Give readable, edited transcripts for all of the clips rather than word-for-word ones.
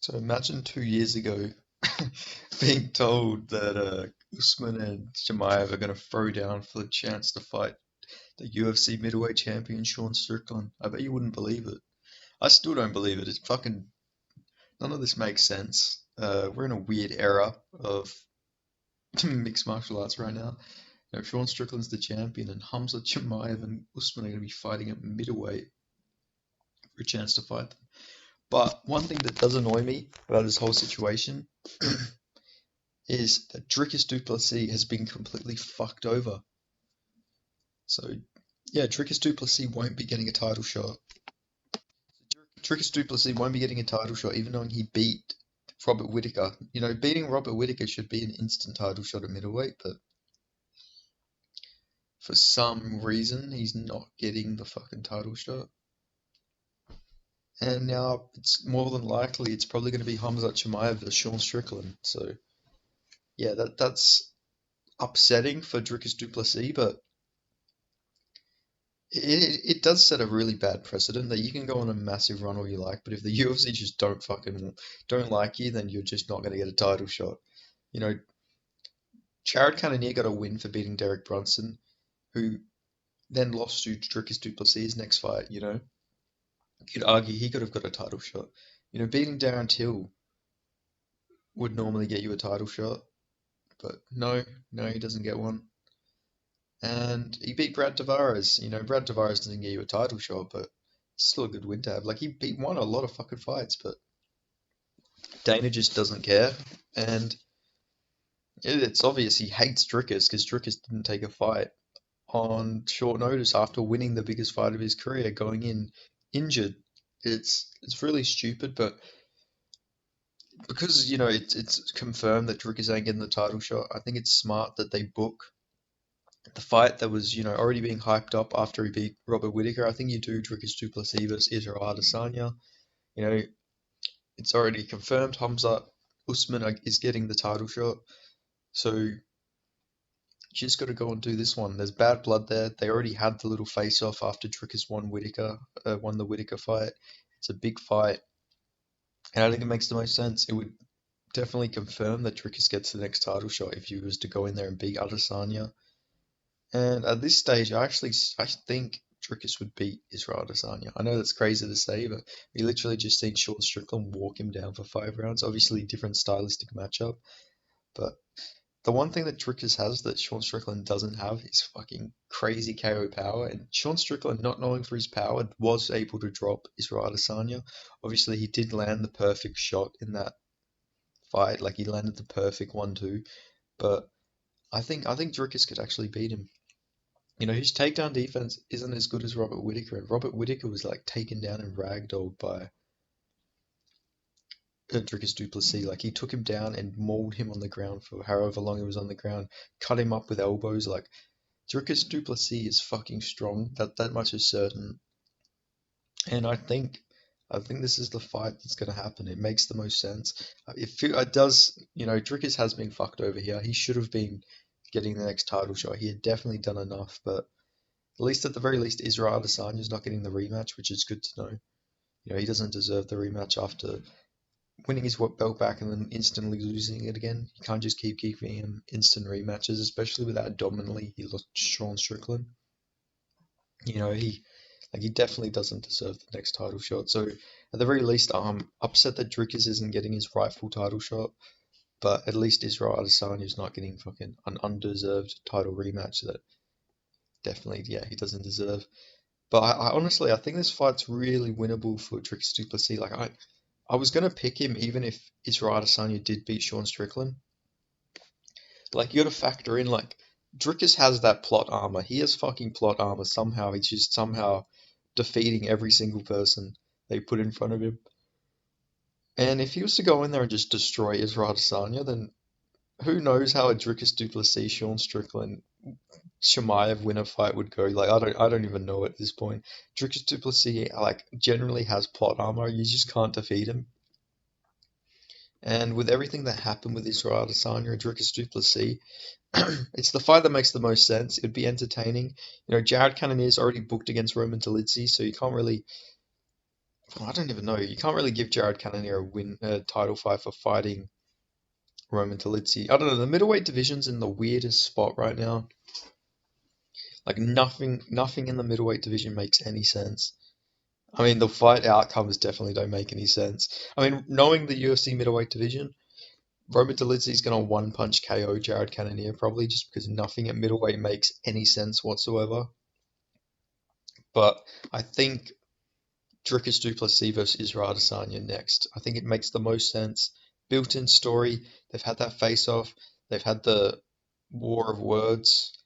So imagine 2 years ago being told that Usman and Chimaev are going to throw down for the chance to fight the UFC middleweight champion Sean Strickland. I bet you wouldn't believe it. I still don't believe it. It's fucking none of this makes sense. We're in a weird era of mixed martial arts right now. Sean Strickland's the champion, and Hamza Chimaev and Usman are going to be fighting at middleweight for a chance to fight them. But one thing that does annoy me about this whole situation is that Dricus Du Plessis has been completely fucked over. So, yeah, Dricus Du Plessis won't be getting a title shot. Dricus Du Plessis won't be getting a title shot, even though he beat Robert Whittaker. Beating Robert Whittaker should be an instant title shot at middleweight, but for some reason, he's not getting the fucking title shot. And now it's more than likely it's probably going to be Hamzat Chimaev versus Sean Strickland. So, yeah, that's upsetting for Dricus Du Plessis, but it does set a really bad precedent that you can go on a massive run all you like, but if the UFC just don't like you, then you're just not going to get a title shot. You know, Jared Cannonier got a win for beating Derek Brunson, who then lost to Dricus Du Plessis' next fight. You could argue he could have got a title shot. Beating Darren Till would normally get you a title shot, but no, he doesn't get one. And he beat Brad Tavares. Brad Tavares doesn't get you a title shot, but it's still a good win to have. Like, he won a lot of fucking fights, but Dana just doesn't care. And it's obvious he hates Dricus because Dricus didn't take a fight on short notice after winning the biggest fight of his career, going in injured. It's really stupid, but because it's confirmed that Dricus ain't getting the title shot, I think it's smart that they book the fight that was, already being hyped up after he beat Robert Whittaker. I think you do Dricus Du Plessis versus Israel Adesanya. You know, it's already confirmed Hamza Usman is getting the title shot. So you just got to go and do this one. There's bad blood there. They already had the little face-off after Dricus won the Whittaker fight. It's a big fight, and I think it makes the most sense. It would definitely confirm that Dricus gets the next title shot if he was to go in there and beat Adesanya. And at this stage, I think Dricus would beat Israel Adesanya. I know that's crazy to say, but we literally just seen Sean Strickland walk him down for 5 rounds. Obviously, different stylistic matchup, but the one thing that Dricus has that Sean Strickland doesn't have is fucking crazy KO power. And Sean Strickland, not knowing for his power, was able to drop Israel Adesanya. Obviously, he did land the perfect shot in that fight. Like, he landed the perfect 1-2, but I think Dricus could actually beat him. His takedown defense isn't as good as Robert Whittaker, and Robert Whittaker was like taken down and ragdolled by Dricus Du Plessis. Like, he took him down and mauled him on the ground for however long he was on the ground, cut him up with elbows. Like, Dricus Du Plessis is fucking strong. That much is certain. And I think this is the fight that's going to happen. It makes the most sense. It does. Dricus has been fucked over here. He should have been getting the next title shot. He had definitely done enough, but at the very least, Israel Adesanya is not getting the rematch, which is good to know. He doesn't deserve the rematch after winning his belt back and then instantly losing it again. You can't just keep giving him instant rematches, especially with that dominantly he lost Sean Strickland. He definitely doesn't deserve the next title shot. So at the very least, I'm upset that Dricus isn't getting his rightful title shot, but at least Israel Adesanya is not getting fucking an undeserved title rematch that definitely, yeah, he doesn't deserve. But honestly, I think this fight's really winnable for Dricus Du Plessis. Like, I was gonna pick him even if Israel Adesanya did beat Sean Strickland. Like, you gotta factor in, like, Dricus has that plot armor. He has fucking plot armor somehow. He's just somehow defeating every single person they put in front of him. And if he was to go in there and just destroy Israel Adesanya, then who knows how a Dricus Du Plessis, Sean Strickland, Chimaev winner fight would go. Like, I don't even know at this point. Dricus Du Plessis like generally has plot armor. You just can't defeat him. And with everything that happened with Israel Adesanya and Dricus Du Plessis, it's the fight that makes the most sense. It'd be entertaining. Jared Cannonier is already booked against Roman Dolidze, so you can't really I don't even know. You can't really give Jared Cannonier a title fight for fighting Roman Dolidze. I don't know. The middleweight division's in the weirdest spot right now. Like nothing in the middleweight division makes any sense. I mean, the fight outcomes definitely don't make any sense. I mean, knowing the UFC middleweight division, Roman Dolidze's gonna one punch KO Jared Cannonier probably just because nothing at middleweight makes any sense whatsoever. But I think Dricus Du Plessis versus Israel Adesanya next. I think it makes the most sense. Built-in story. They've had that face-off. They've had the war of words.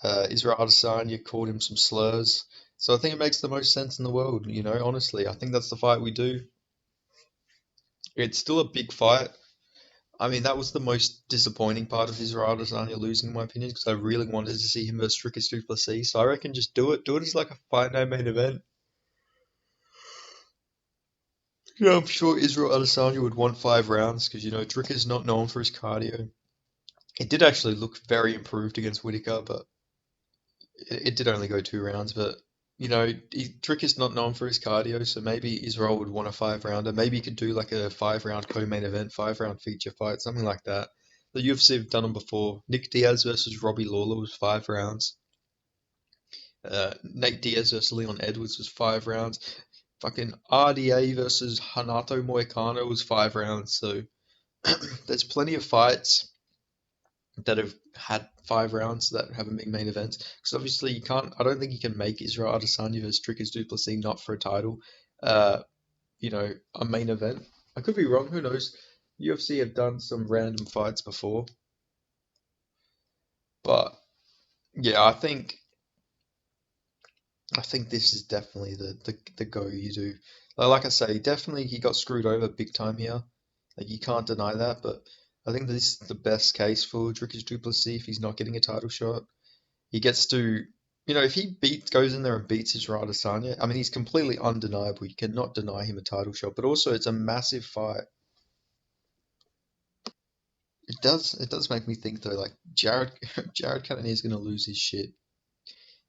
Israel Adesanya called him some slurs. So I think it makes the most sense in the world, honestly. I think that's the fight we do. It's still a big fight. I mean, that was the most disappointing part of Israel Adesanya losing, in my opinion, because I really wanted to see him versus Dricus Du Plessis. So I reckon just do it. Do it as like a fight night main event. Yeah, I'm sure Israel Adesanya would want 5 rounds because, Drick is not known for his cardio. It did actually look very improved against Whitaker, but it did only go 2 rounds. But, Drick is not known for his cardio, so maybe Israel would want a 5 rounder. Maybe he could do like a 5 round co-main event, 5 round feature fight, something like that. The UFC have done them before. Nick Diaz versus Robbie Lawler was 5 rounds. Nate Diaz versus Leon Edwards was 5 rounds. Fucking RDA versus Hanato Moicano was 5 rounds. So there's plenty of fights that have had 5 rounds that haven't been main events. Because obviously you can't. I don't think you can make Israel Adesanya versus Dricus Du Plessis not for a title. Uh, a main event. I could be wrong. Who knows? UFC have done some random fights before, but yeah, I think this is definitely the go you do. Like I say, definitely he got screwed over big time here. Like you can't deny that, but I think this is the best case for Dricus Du Plessis if he's not getting a title shot. He gets to, if he goes in there and beats Israel Adesanya, I mean he's completely undeniable. You cannot deny him a title shot, but also it's a massive fight. It does make me think though, like Jared Jared Cannonier is gonna lose his shit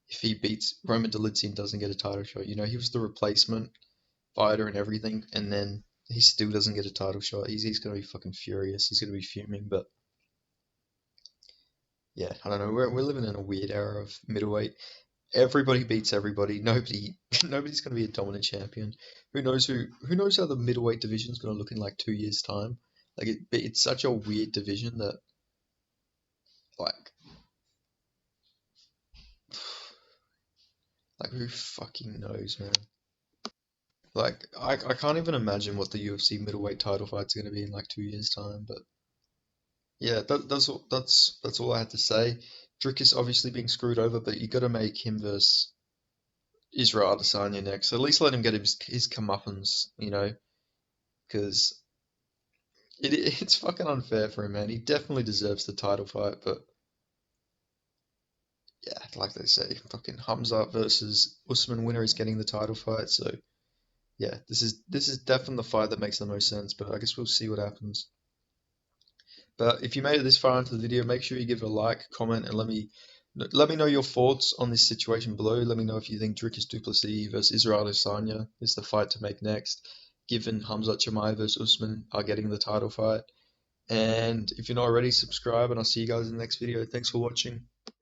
if he beats Roman Dolidze and doesn't get a title shot. He was the replacement fighter and everything, and then he still doesn't get a title shot. He's gonna be fucking furious. He's gonna be fuming. But yeah, I don't know. We're living in a weird era of middleweight. Everybody beats everybody. Nobody's gonna be a dominant champion. Who knows how the middleweight division is gonna look in like 2 years' time? Like it's such a weird division that like like who fucking knows, man. Like I can't even imagine what the UFC middleweight title fight's gonna be in like 2 years' time. But yeah, that's all I had to say. Drick is obviously being screwed over, but you got to make him versus Israel Adesanya next. At least let him get his comeuppance, because it's fucking unfair for him, man. He definitely deserves the title fight, but yeah, like they say, fucking Hamza versus Usman winner is getting the title fight. So yeah, this is definitely the fight that makes the most sense. But I guess we'll see what happens. But if you made it this far into the video, make sure you give it a like, comment, and let me know your thoughts on this situation below. Let me know if you think Dricus Du Plessis versus Israel Adesanya is the fight to make next, given Hamzat Chimaev versus Usman are getting the title fight. And if you're not already, subscribe, and I'll see you guys in the next video. Thanks for watching.